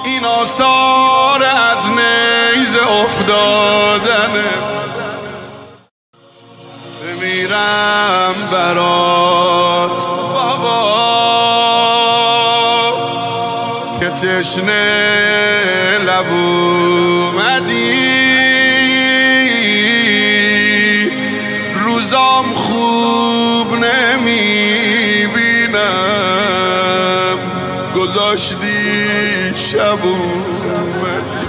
این آثار از نیزه افتادنه. بمیرم برات بابا که تشنه لب اومدی، روزام خوب نمیبینم گذاشتی شب اومدی،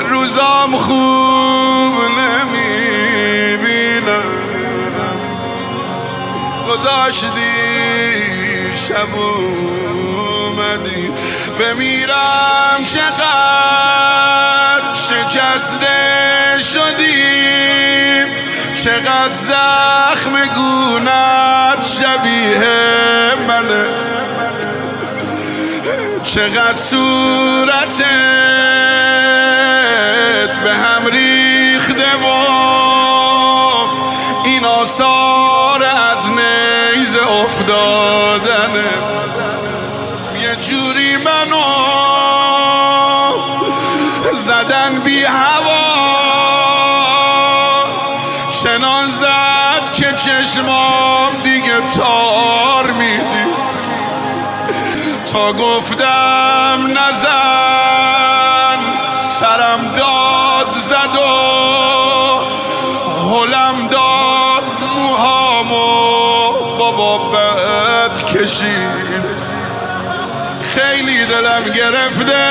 روزام خوب نمیبینم گذاشتی شب اومدی. بمیرم چقدر شکسته شدیم، چقدر زخم گونت شبیه منه، چقدر صورتت به هم ریخته و این آثار از نیزه افتادنه. یه جوری منو زدن بی هوا، چنان زد که چشمام دیگه تار میدی، تا گفتم نزن سرم داد زد و هلم داد موهامو بابا بد کشید. خیلی دلم گرفته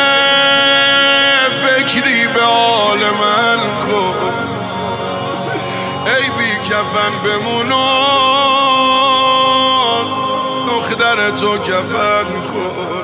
فکری به حال من کن، ای بی کفن بمونم دختر تو کفن کن.